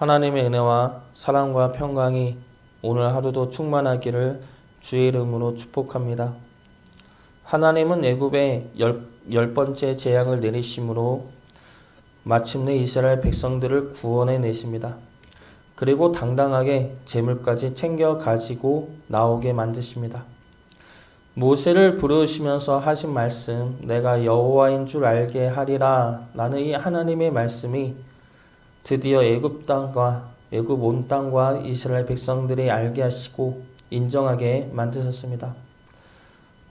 하나님의 은혜와 사랑과 평강이 오늘 하루도 충만하기를 주의 이름으로 축복합니다. 하나님은 애굽에 열 번째 재앙을 내리심으로 마침내 이스라엘 백성들을 구원해 내십니다. 그리고 당당하게 재물까지 챙겨 가지고 나오게 만드십니다. 모세를 부르시면서 하신 말씀, 내가 여호와인 줄 알게 하리라 라는 이 하나님의 말씀이 드디어 애굽 온 땅과 이스라엘 백성들이 알게 하시고 인정하게 만드셨습니다.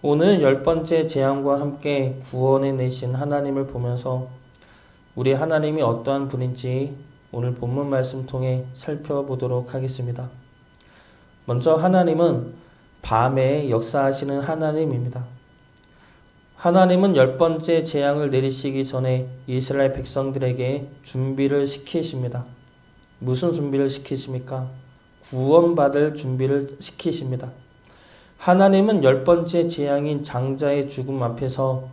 오늘 열 번째 재앙과 함께 구원해 내신 하나님을 보면서 우리 하나님이 어떠한 분인지 오늘 본문 말씀 통해 살펴보도록 하겠습니다. 먼저 하나님은 밤에 역사하시는 하나님입니다. 하나님은 열 번째 재앙을 내리시기 전에 이스라엘 백성들에게 준비를 시키십니다. 무슨 준비를 시키십니까? 구원받을 준비를 시키십니다. 하나님은 열 번째 재앙인 장자의 죽음 앞에서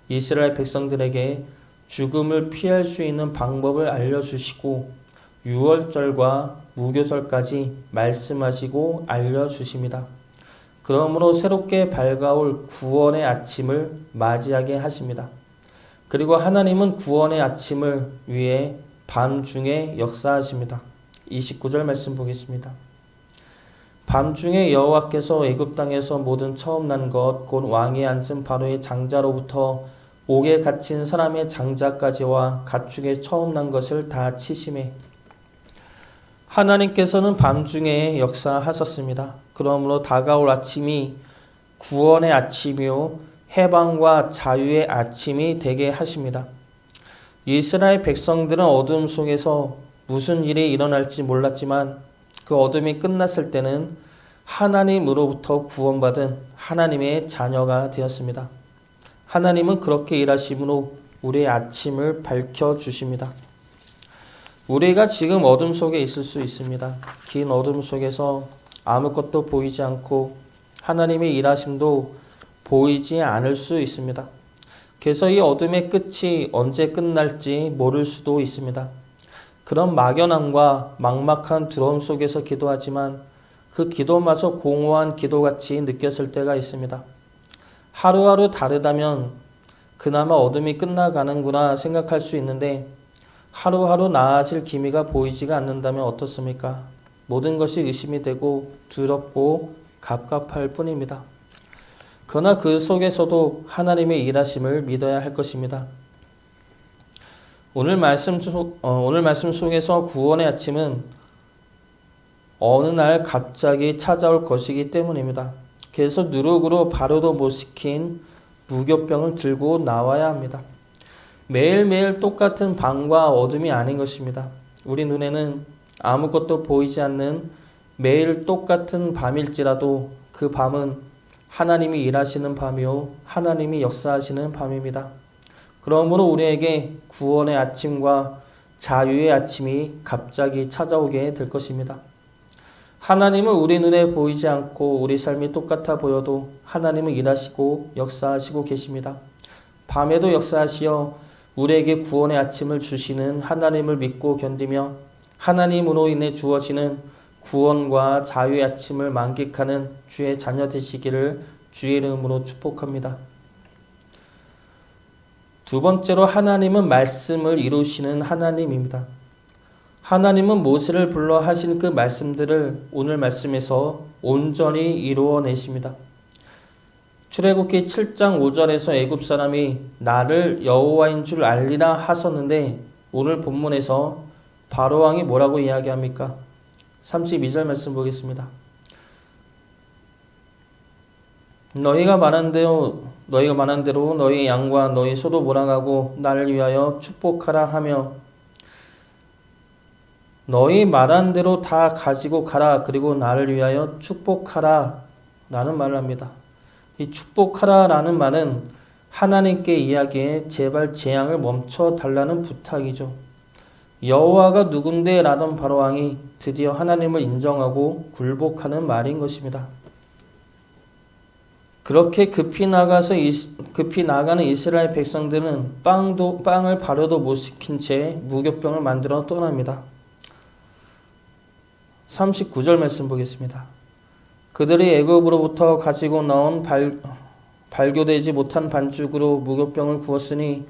이스라엘 백성들에게 죽음을 피할 수 있는 방법을 알려주시고 유월절과 무교절까지 말씀하시고 알려주십니다. 그러므로 새롭게 밝아올 구원의 아침을 맞이하게 하십니다. 그리고 하나님은 구원의 아침을 위해 밤중에 역사하십니다. 29절 말씀 보겠습니다. 밤중에 여호와께서 애굽 땅에서 모든 처음 난 것 곧 왕이 앉은 바로의 장자로부터 옥에 갇힌 사람의 장자까지와 가축의 처음 난 것을 다 치심해. 하나님께서는 밤중에 역사하셨습니다. 그러므로 다가올 아침이 구원의 아침이요 해방과 자유의 아침이 되게 하십니다. 이스라엘 백성들은 어둠 속에서 무슨 일이 일어날지 몰랐지만 그 어둠이 끝났을 때는 하나님으로부터 구원받은 하나님의 자녀가 되었습니다. 하나님은 그렇게 일하심으로 우리의 아침을 밝혀주십니다. 우리가 지금 어둠 속에 있을 수 있습니다. 긴 어둠 속에서 아무것도 보이지 않고 하나님의 일하심도 보이지 않을 수 있습니다. 그래서 이 어둠의 끝이 언제 끝날지 모를 수도 있습니다. 그런 막연함과 막막한 두려움 속에서 기도하지만 그 기도마저 공허한 기도같이 느껴질 때가 있습니다. 하루하루 다르다면 그나마 어둠이 끝나가는구나 생각할 수 있는데 하루하루 나아질 기미가 보이지가 않는다면 어떻습니까? 모든 것이 의심이 되고 두렵고 갑갑할 뿐입니다. 그러나 그 속에서도 하나님의 일하심을 믿어야 할 것입니다. 오늘 말씀 속에서 구원의 아침은 어느 날 갑자기 찾아올 것이기 때문입니다. 그래서 누룩으로 바로도 못 시킨 무교병을 들고 나와야 합니다. 매일매일 똑같은 밤과 어둠이 아닌 것입니다. 우리 눈에는 아무것도 보이지 않는 매일 똑같은 밤일지라도 그 밤은 하나님이 일하시는 밤이요 하나님이 역사하시는 밤입니다. 그러므로 우리에게 구원의 아침과 자유의 아침이 갑자기 찾아오게 될 것입니다. 하나님은 우리 눈에 보이지 않고 우리 삶이 똑같아 보여도 하나님은 일하시고 역사하시고 계십니다. 밤에도 역사하시어 우리에게 구원의 아침을 주시는 하나님을 믿고 견디며 하나님으로 인해 주어지는 구원과 자유의 아침을 만끽하는 주의 자녀 되시기를 주의 이름으로 축복합니다. 두 번째로 하나님은 말씀을 이루시는 하나님입니다. 하나님은 모세를 불러 하신 그 말씀들을 오늘 말씀에서 온전히 이루어내십니다. 출애굽기 7장 5절에서 애굽 사람이 나를 여호와인 줄 알리라 하셨는데 오늘 본문에서 바로 왕이 뭐라고 이야기합니까? 32절 말씀 보겠습니다. 너희가 말한 대로 너희 양과 너희 소도 몰아가고 나를 위하여 축복하라 하며 너희 말한 대로 다 가지고 가라 그리고 나를 위하여 축복하라 라는 말을 합니다. 이 축복하라 라는 말은 하나님께 이야기해 제발 재앙을 멈춰 달라는 부탁이죠. 여호와가 누군데 라던 바로왕이 드디어 하나님을 인정하고 굴복하는 말인 것입니다. 그렇게 급히 나가는 이스라엘 백성들은 빵을 발효도 못 시킨 채 무교병을 만들어 떠납니다. 39절 말씀 보겠습니다. 그들이 애굽으로부터 가지고 나온 발교되지 못한 반죽으로 무교병을 구웠으니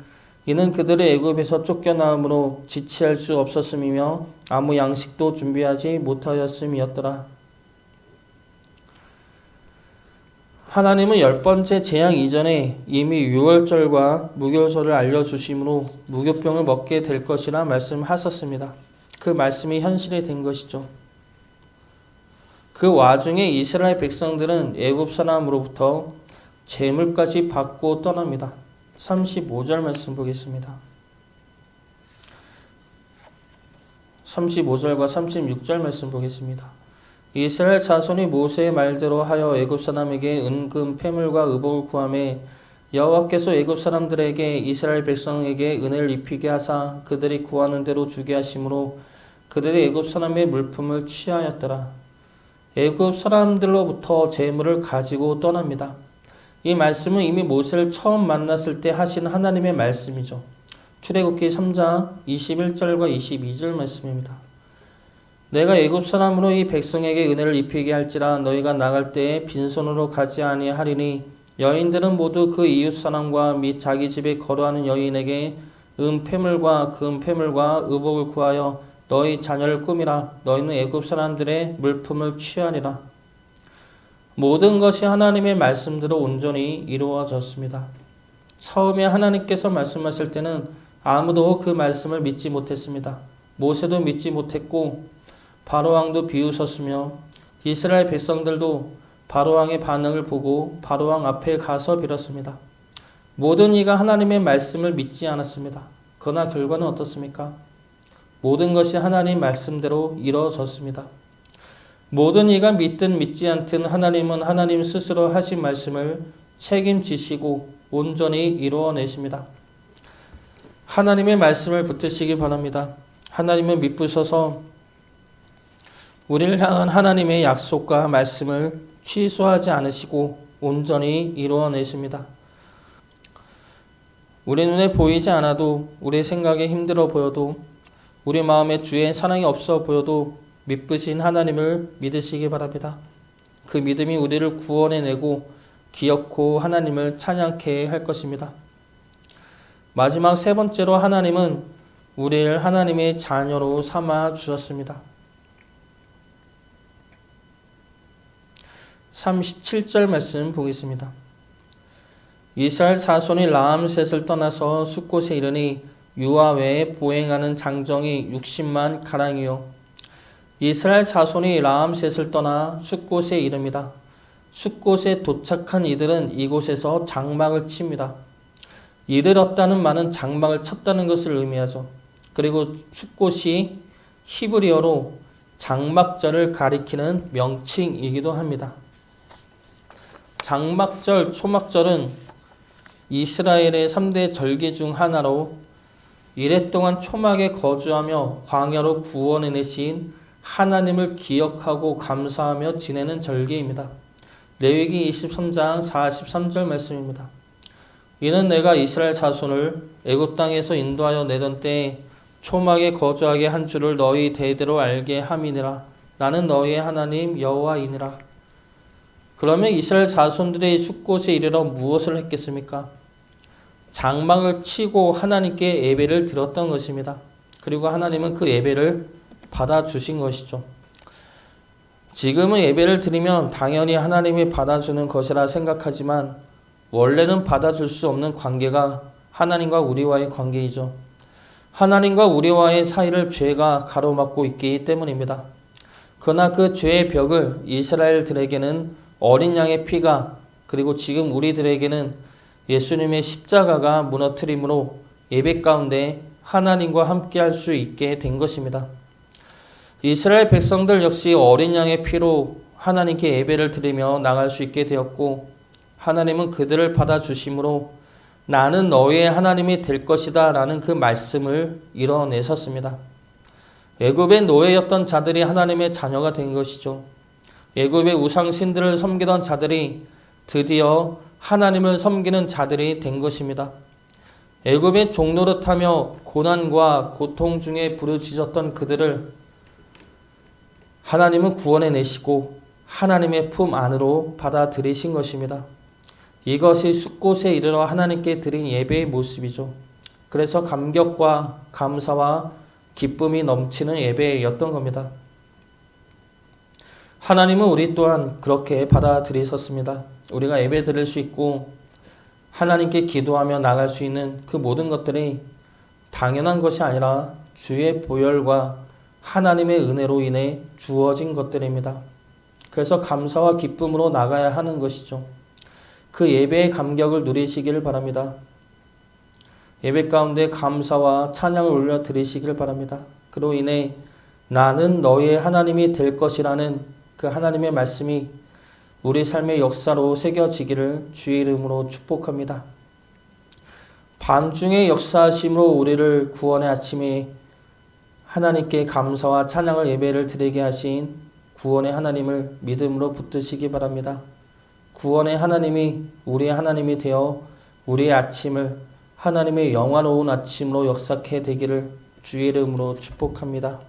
이는 그들의 애굽에서 쫓겨나므로 지체할 수 없었음이며 아무 양식도 준비하지 못하였음이었더라. 하나님은 10번째 재앙 이전에 이미 유월절과 무교절을 알려주심으로 무교병을 먹게 될 것이라 말씀하셨습니다. 그 말씀이 현실이 된 것이죠. 그 와중에 이스라엘 백성들은 애굽 사람으로부터 재물까지 받고 떠납니다. 35절 말씀 보겠습니다. 35절과 36절 말씀 보겠습니다. 이스라엘 자손이 모세의 말대로 하여 애굽 사람에게 은금, 폐물과 의복을 구하매 여호와께서 애굽 사람들에게 이스라엘 백성에게 은혜를 입히게 하사 그들이 구하는 대로 주게 하심으로 그들이 애굽 사람의 물품을 취하였더라. 애굽 사람들로부터 재물을 가지고 떠납니다. 이 말씀은 이미 모세를 처음 만났을 때 하신 하나님의 말씀이죠. 출애굽기 3장 21절과 22절 말씀입니다. 내가 애굽 사람으로 이 백성에게 은혜를 입히게 할지라 너희가 나갈 때에 빈손으로 가지 아니하리니 여인들은 모두 그 이웃 사람과 및 자기 집에 거류하는 여인에게 폐물과 금폐물과 의복을 구하여 너희 자녀를 꾸미라. 너희는 애굽 사람들의 물품을 취하리라. 모든 것이 하나님의 말씀대로 온전히 이루어졌습니다. 처음에 하나님께서 말씀하실 때는 아무도 그 말씀을 믿지 못했습니다. 모세도 믿지 못했고 바로왕도 비웃었으며 이스라엘 백성들도 바로왕의 반응을 보고 바로왕 앞에 가서 빌었습니다. 모든 이가 하나님의 말씀을 믿지 않았습니다. 그러나 결과는 어떻습니까? 모든 것이 하나님 말씀대로 이루어졌습니다. 모든 이가 믿든 믿지 않든 하나님은 하나님 스스로 하신 말씀을 책임지시고 온전히 이루어내십니다. 하나님의 말씀을 붙드시기 바랍니다. 하나님은 믿으셔서 우리를 향한 하나님의 약속과 말씀을 취소하지 않으시고 온전히 이루어내십니다. 우리 눈에 보이지 않아도 우리 생각에 힘들어 보여도 우리 마음에 주의 사랑이 없어 보여도 믿으신 하나님을 믿으시기 바랍니다. 그 믿음이 우리를 구원해내고 기어코 하나님을 찬양케 할 것입니다. 마지막 세 번째로 하나님은 우리를 하나님의 자녀로 삼아 주셨습니다. 37절 말씀 보겠습니다. 이스라엘 자손이 라암셋을 떠나서 숫곳에 이르니 유아 외에 보행하는 장정이 60만 가량이요. 이스라엘 자손이 라암셋을 떠나 숫곳에 이릅니다. 숫곳에 도착한 이들은 이곳에서 장막을 칩니다. 이들었다는 말은 장막을 쳤다는 것을 의미하죠. 그리고 숫곳이 히브리어로 장막절을 가리키는 명칭이기도 합니다. 장막절, 초막절은 이스라엘의 3대 절기 중 하나로 이랫동안 초막에 거주하며 광야로 구원해내신 하나님을 기억하고 감사하며 지내는 절기입니다. 레위기 23장 43절 말씀입니다. 이는 내가 이스라엘 자손을 애굽 땅에서 인도하여 내던 때에 초막에 거주하게 한 줄을 너희 대대로 알게 함이니라. 나는 너희의 하나님 여호와이니라. 그러면 이스라엘 자손들의 숫곳에 이르러 무엇을 했겠습니까? 장막을 치고 하나님께 예배를 드렸던 것입니다. 그리고 하나님은 그 예배를 받아주신 것이죠. 지금은 예배를 드리면 당연히 하나님이 받아주는 것이라 생각하지만 원래는 받아줄 수 없는 관계가 하나님과 우리와의 관계이죠. 하나님과 우리와의 사이를 죄가 가로막고 있기 때문입니다. 그러나 그 죄의 벽을 이스라엘들에게는 어린 양의 피가 그리고 지금 우리들에게는 예수님의 십자가가 무너뜨림으로 예배 가운데 하나님과 함께 할 수 있게 된 것입니다. 이스라엘 백성들 역시 어린 양의 피로 하나님께 예배를 드리며 나갈 수 있게 되었고 하나님은 그들을 받아주심으로 나는 너희의 하나님이 될 것이다 라는 그 말씀을 이뤄내셨습니다. 애굽의 노예였던 자들이 하나님의 자녀가 된 것이죠. 애굽의 우상신들을 섬기던 자들이 드디어 하나님을 섬기는 자들이 된 것입니다. 애굽의 종노릇하며 고난과 고통 중에 부르짖었던 그들을 하나님은 구원해 내시고 하나님의 품 안으로 받아들이신 것입니다. 이것이 숫곳에 이르러 하나님께 드린 예배의 모습이죠. 그래서 감격과 감사와 기쁨이 넘치는 예배였던 겁니다. 하나님은 우리 또한 그렇게 받아들이셨습니다. 우리가 예배 드릴 수 있고 하나님께 기도하며 나갈 수 있는 그 모든 것들이 당연한 것이 아니라 주의 보혈과 하나님의 은혜로 인해 주어진 것들입니다. 그래서 감사와 기쁨으로 나가야 하는 것이죠. 그 예배의 감격을 누리시기를 바랍니다. 예배 가운데 감사와 찬양을 올려 드리시기를 바랍니다. 그로 인해 나는 너의 하나님이 될 것이라는 그 하나님의 말씀이 우리 삶의 역사로 새겨지기를 주의 이름으로 축복합니다. 밤중에 역사하심으로 우리를 구원의 아침에 하나님께 감사와 찬양을 예배를 드리게 하신 구원의 하나님을 믿음으로 붙드시기 바랍니다. 구원의 하나님이 우리의 하나님이 되어 우리의 아침을 하나님의 영화로운 아침으로 역사해 되기를 주의 이름으로 축복합니다.